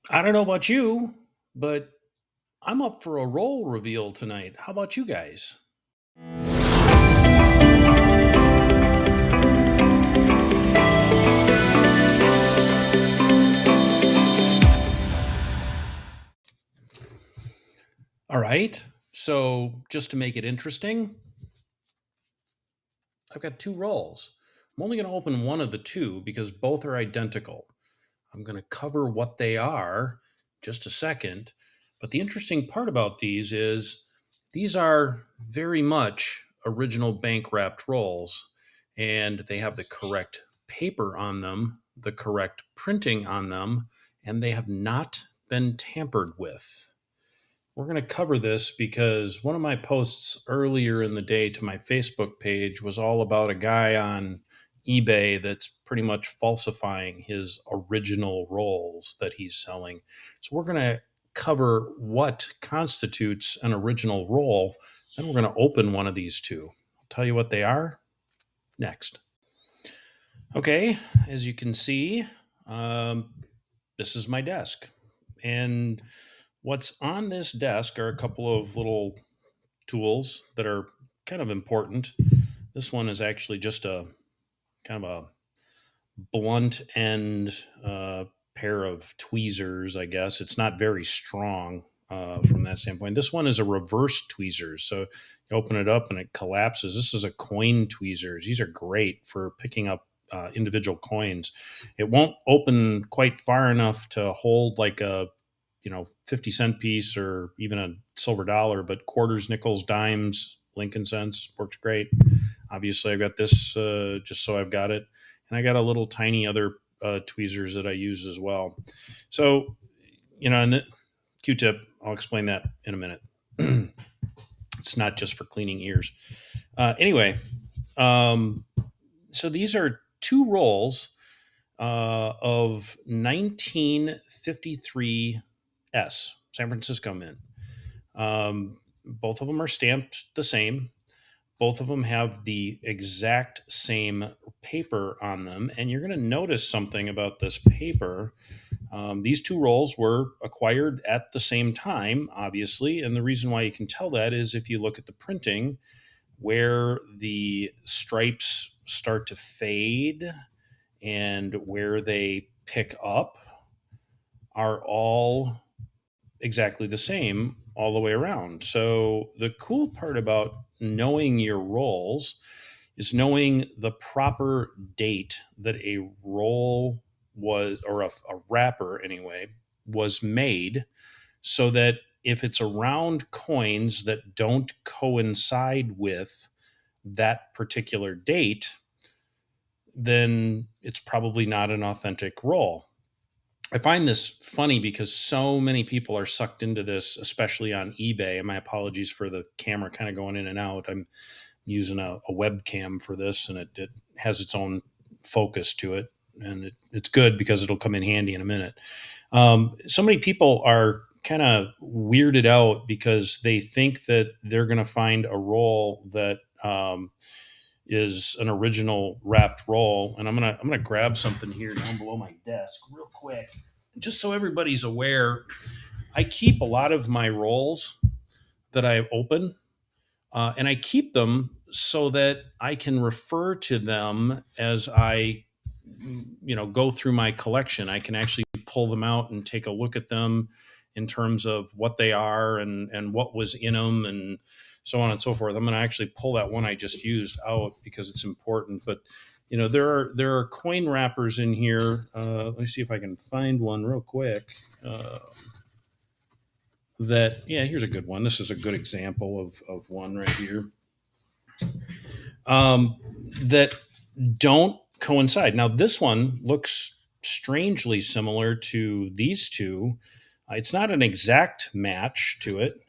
I don't know about you, but I'm up for a role reveal tonight. How about you guys? All right. So, just to make it interesting, I've got two roles. I'm only going to open one of the two because both are identical. I'm going to cover what they are just a second. But the interesting part about these are very much original bank wrapped rolls, and they have the correct paper on them, the correct printing on them, and they have not been tampered with. We're going to cover this because one of my posts earlier in the day to my Facebook page was all about a guy on eBay that's pretty much falsifying his original rolls that he's selling. So we're going to cover what constitutes an original roll, and we're going to open one of these two. I'll tell you what they are next. Okay, as you can see, um, this is my desk. And what's on this desk are a couple of little tools that are kind of important. This one is actually just a kind of a blunt end pair of tweezers, I guess. It's not very strong from that standpoint. This one is a reverse tweezers. So you open it up and it collapses. This is a coin tweezers. These are great for picking up individual coins. It won't open quite far enough to hold like a 50-cent piece or even a silver dollar, but quarters, nickels, dimes, Lincoln cents works great. Obviously, I've got this just so I've got it, and I got a little tiny other tweezers that I use as well. So, and the Q-tip, I'll explain that in a minute. It's not just for cleaning ears. Anyway, so these are two rolls of 1953 San Francisco Mint. Both of them are stamped the same. Both of them have the exact same paper on them. And you're going to notice something about this paper. These two rolls were acquired at the same time, obviously. And the reason why you can tell that is if you look at the printing, where the stripes start to fade and where they pick up are all exactly the same all the way around. So the cool part about knowing your roles is knowing the proper date that a roll was, or a wrapper anyway, was made, so that if it's around coins that don't coincide with that particular date, then it's probably not an authentic roll. I find this funny because so many people are sucked into this, especially on eBay. And my apologies for the camera kind of going in and out. I'm using a webcam for this, and it has its own focus to it. And it's good because it'll come in handy in a minute. So many people are kind of weirded out because they think that they're going to find a roll that is an original wrapped roll. And I'm gonna grab something here down below my desk real quick, just so everybody's aware. I keep a lot of my rolls that I open, and I keep them so that I can refer to them as I, go through my collection. I can actually pull them out and take a look at them in terms of what they are and what was in them and so on and so forth. I'm going to actually pull that one I just used out because it's important. But there are coin wrappers in here. Let me see if I can find one real quick. Here's a good one. This is a good example of one right here. That don't coincide. Now, this one looks strangely similar to these two. It's not an exact match to it.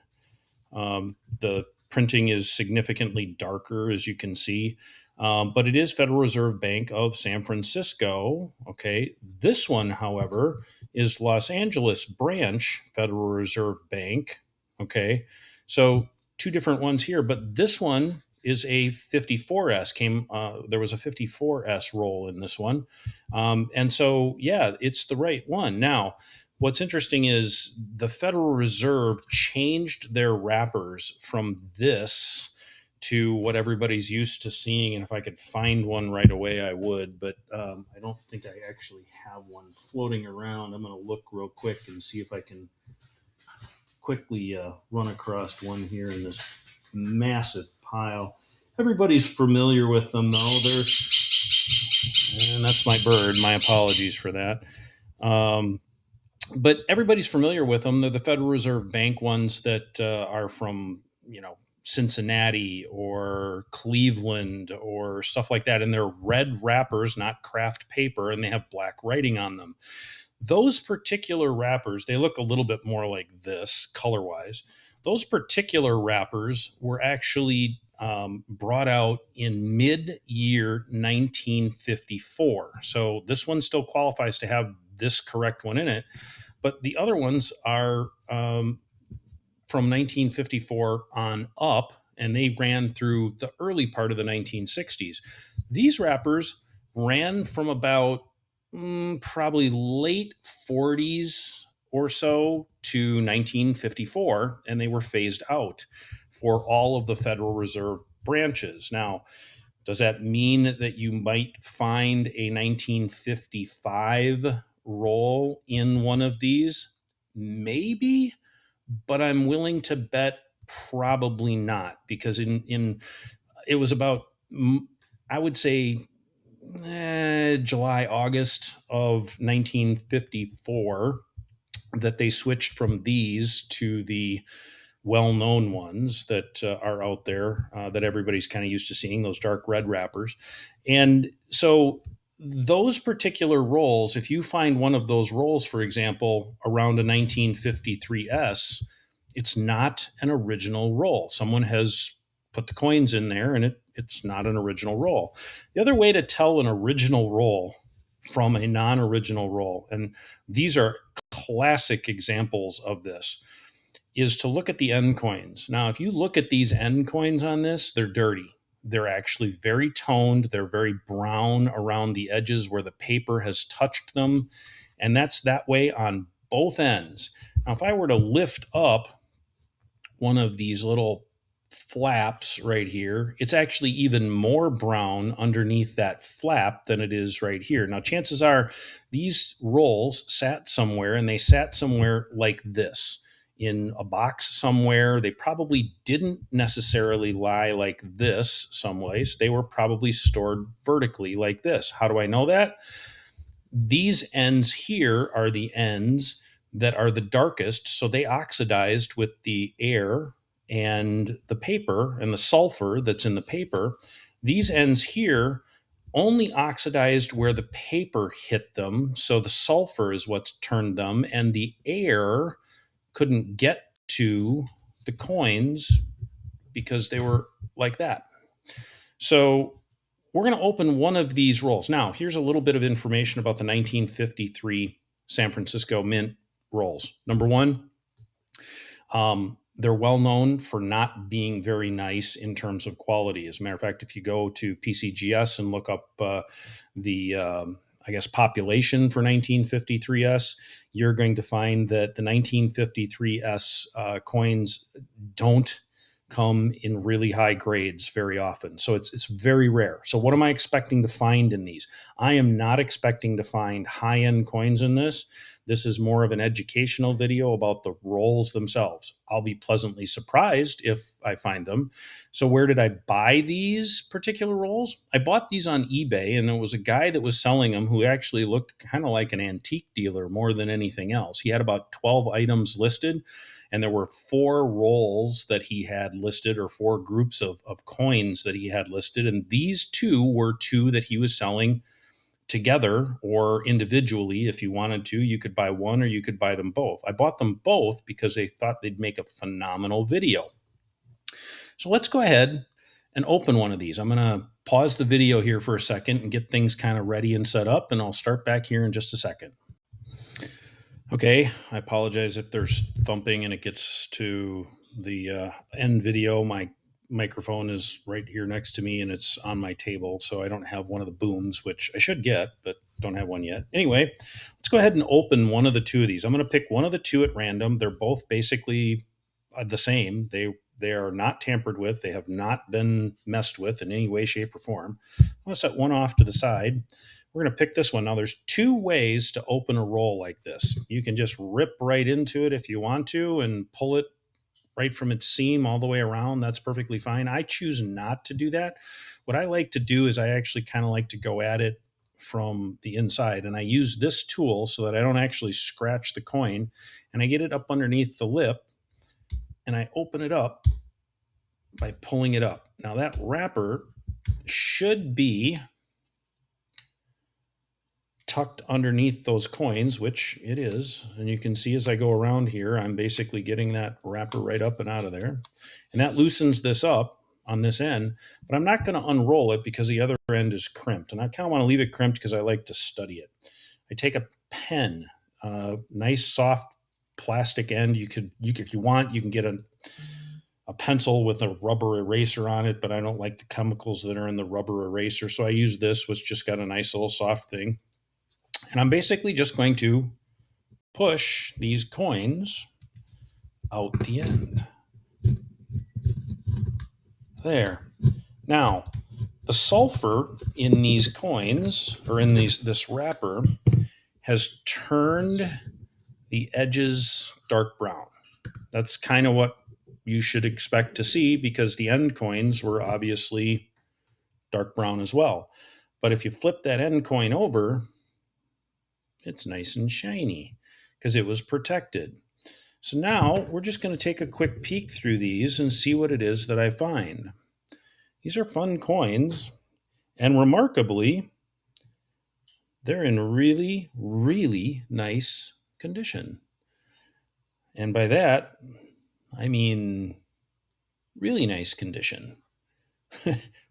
The printing is significantly darker, as you can see, but it is Federal Reserve Bank of San Francisco. Okay. This one, however, is Los Angeles Branch Federal Reserve Bank. Okay. So two different ones here, but this one is a 54S. There was a 54S roll in this one, and so yeah, it's the right one. Now, what's interesting is the Federal Reserve changed their wrappers from this to what everybody's used to seeing. And if I could find one right away, I would. But I don't think I actually have one floating around. I'm going to look real quick and see if I can quickly run across one here in this massive pile. Everybody's familiar with them, though. And that's my bird. My apologies for that. But everybody's familiar with them. They're the Federal Reserve Bank ones that are from, Cincinnati or Cleveland or stuff like that. And they're red wrappers, not craft paper, and they have black writing on them. Those particular wrappers, they look a little bit more like this color wise. Those particular wrappers were actually brought out in mid-year 1954. So this one still qualifies to have this correct one in it, but the other ones are from 1954 on up, and they ran through the early part of the 1960s. These wrappers ran from about probably late 40s or so to 1954, and they were phased out for all of the Federal Reserve branches. Now, does that mean that you might find a 1955 roll in one of these? Maybe, but I'm willing to bet probably not, because in it was about, I would say, July, August of 1954 that they switched from these to the well-known ones that are out there that everybody's kind of used to seeing, those dark red wrappers. And so those particular rolls, if you find one of those rolls, for example, around a 1953S, it's not an original roll. Someone has put the coins in there, and it's not an original roll. The other way to tell an original roll from a non-original roll, and these are classic examples of this, is to look at the end coins. Now, if you look at these end coins on this, they're dirty. They're actually very toned. They're very brown around the edges where the paper has touched them. And that's that way on both ends. Now, if I were to lift up one of these little flaps right here, it's actually even more brown underneath that flap than it is right here. Now, chances are these rolls sat somewhere, and they sat somewhere like this, in a box somewhere. They probably didn't necessarily lie like this someplace. They were probably stored vertically like this. How do I know that? These ends here are the ends that are the darkest, so they oxidized with the air and the paper and the sulfur that's in the paper. These ends here only oxidized where the paper hit them, so the sulfur is what's turned them, and the air couldn't get to the coins because they were like that. So we're going to open one of these rolls. Now, here's a little bit of information about the 1953 San Francisco Mint rolls. Number one, they're well known for not being very nice in terms of quality. As a matter of fact, if you go to PCGS and look up population for 1953S, you're going to find that the 1953S coins don't come in really high grades very often. So it's very rare. So what am I expecting to find in these? I am not expecting to find high-end coins in this. This is more of an educational video about the rolls themselves. I'll be pleasantly surprised if I find them. So where did I buy these particular rolls? I bought these on eBay, and there was a guy that was selling them who actually looked kind of like an antique dealer more than anything else. He had about 12 items listed, and there were 4 rolls that he had listed, or 4 groups of coins that he had listed. And these 2 were 2 that he was selling together or individually. If you wanted to, you could buy one or you could buy them both. I bought them both because they thought they'd make a phenomenal video. So let's go ahead and open one of these. I'm going to pause the video here for a second and get things kind of ready and set up, and I'll start back here in just a second. Okay, I apologize if there's thumping and it gets to the end video. My microphone is right here next to me, and it's on my table, so I don't have one of the booms, which I should get, but don't have one yet. Anyway, let's go ahead and open one of the two of these. I'm going to pick one of the two at random. They're both basically the same. They are not tampered with. They have not been messed with in any way, shape, or form. I'm going to set one off to the side. We're going to pick this one. Now, there's two ways to open a roll like this. You can just rip right into it if you want to and pull it right from its seam all the way around. That's perfectly fine. I choose not to do that. What I like to do is I actually kind of like to go at it from the inside, and I use this tool so that I don't actually scratch the coin, and I get it up underneath the lip and I open it up by pulling it up. Now that wrapper should be tucked underneath those coins, which it is. And you can see as I go around here, I'm basically getting that wrapper right up and out of there. And that loosens this up on this end, but I'm not going to unroll it because the other end is crimped. And I kind of want to leave it crimped because I like to study it. I take a pen, nice soft plastic end. You could, if you want, you can get a pencil with a rubber eraser on it, but I don't like the chemicals that are in the rubber eraser. So I use this, which just got a nice little soft thing. And I'm basically just going to push these coins out the end. There. Now, the sulfur in these coins, or in this wrapper, has turned the edges dark brown. That's kind of what you should expect to see because the end coins were obviously dark brown as well. But if you flip that end coin over, it's nice and shiny because it was protected. So now we're just going to take a quick peek through these and see what it is that I find. These are fun coins, and remarkably, they're in really, really nice condition. And by that, I mean really nice condition,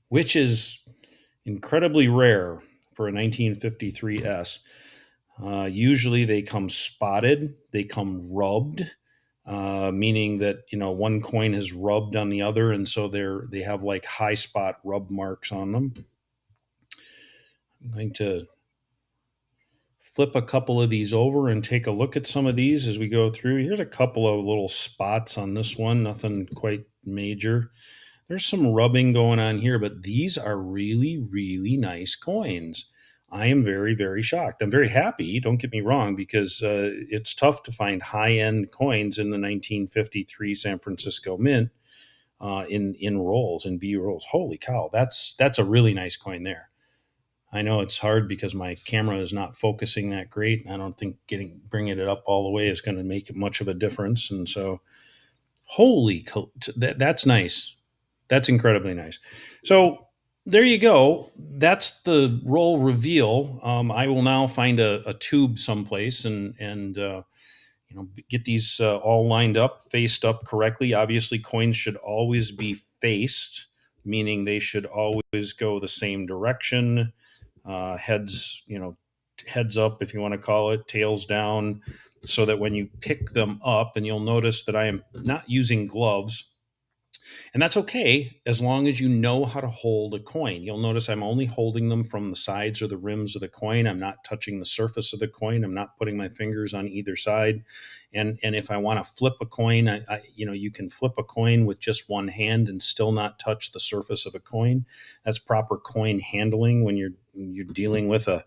which is incredibly rare for a 1953 S. Usually they come spotted, they come rubbed, meaning that one coin has rubbed on the other, and so they have like high spot rub marks on them. I'm going to flip a couple of these over and take a look at some of these as we go through. Here's a couple of little spots on this one, nothing quite major. There's some rubbing going on here, but these are really, really nice coins. I am very, very shocked. I'm very happy, don't get me wrong, because it's tough to find high-end coins in the 1953 San Francisco Mint in rolls, in B rolls. Holy cow, that's a really nice coin there. I know it's hard because my camera is not focusing that great. I don't think bringing it up all the way is going to make much of a difference. And so, that's nice. That's incredibly nice. So there you go. That's the roll reveal. I will now find a tube someplace and get these all lined up, faced up correctly. Obviously, coins should always be faced, meaning they should always go the same direction. Heads, heads up, if you want to call it, tails down, so that when you pick them up, and you'll notice that I am not using gloves. And that's okay as long as you know how to hold a coin. You'll notice I'm only holding them from the sides or the rims of the coin. I'm not touching the surface of the coin. I'm not putting my fingers on either side. And if I want to flip a coin, you can flip a coin with just one hand and still not touch the surface of a coin. That's proper coin handling when you're dealing with a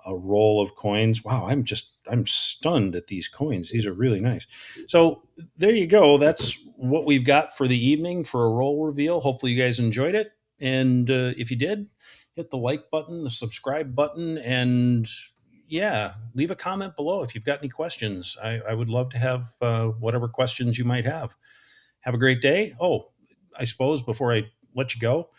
roll of coins. Wow, I'm stunned at these coins. These are really nice. So there you go. That's what we've got for the evening for a roll reveal. Hopefully you guys enjoyed it. And if you did, hit the like button, the subscribe button, and yeah, leave a comment below if you've got any questions. I would love to have whatever questions you might have. Have a great day. Oh, I suppose before I let you go,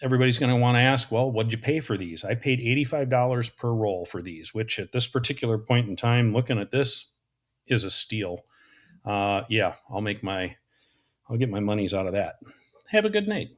everybody's going to want to ask, well, what did you pay for these? I paid $85 per roll for these, which at this particular point in time, looking at this, is a steal. Yeah, I'll get my monies out of that. Have a good night.